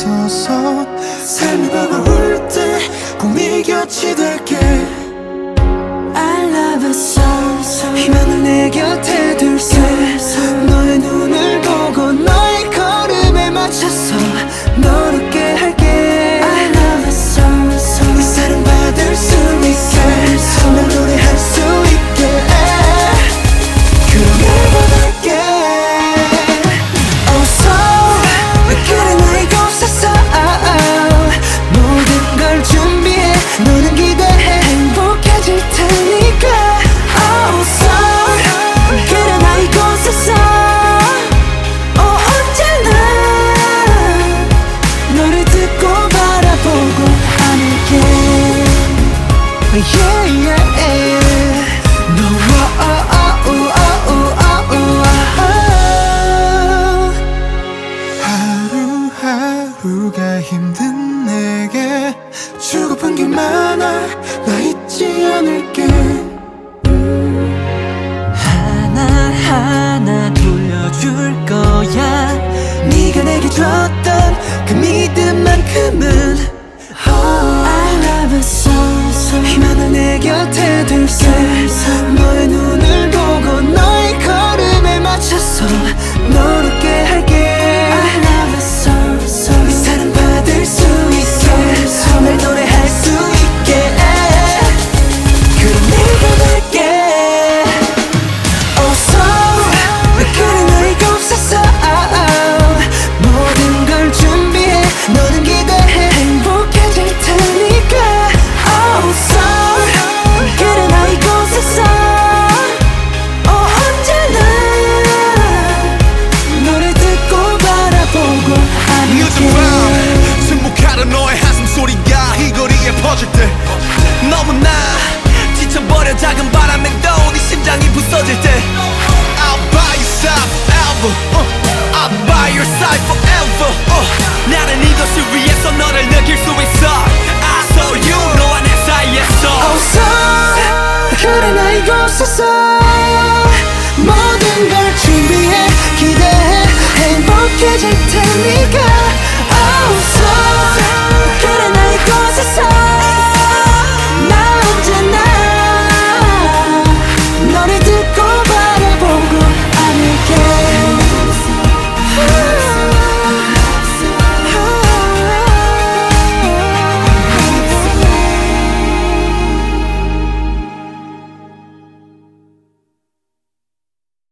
있어서 삶이 버거울 때 꼭 네 곁이 될게. I love you so 희망을 내 곁에 둘게. 너의 눈을 보고 너의 걸음에 맞춰서 널 웃게 할게. I love you so 이 사랑받을 수 있게 날 노래할 수 있게. 그럼 날 받을게. Oh so 그래 나 이곳에서 모든 걸 준비해. 너는 기대해 행복해질 테니까. Oh so 그래 나 이곳에서 언제나 너를 듣고 바라보고 안을게. Yeah yeah 너와 하루하루가 힘든 내게 주고픈 게 많아. 나 잊지 않을게. 하나하나 돌려줄 거야. 네가 내게 줬던 그 믿음만큼은. I love you so 희망을 내 곁에 둘게. 너의 눈을 보고 너의 걸음에 맞춰서 널 웃게 할게. I love you so 이 사랑받을 수 있게 날 노래할 수 있게. 그럼 내가 받을게. Oh so 그래 나 이곳에서 모든 걸 준비해. 너는 기대해 행복해질 테니까. Oh so 그래 나 이곳에서 언제나 너를 듣고 바라보고 늦은 안을게. 밤 승복하던 너의 한숨 소리가 이 거리에 퍼질 때 너무나 지쳐버려. 작은 바람에도 네 심장이 부서질 때 I'll by your side forever. I'll by your side forever. 나는 이것을 위해서 너를 느낄 수 있어. I saw you 너와 내 사이에서. Oh so 그래 나 이곳에서 모든 걸 준비해. 기대해 행복해질 테니까.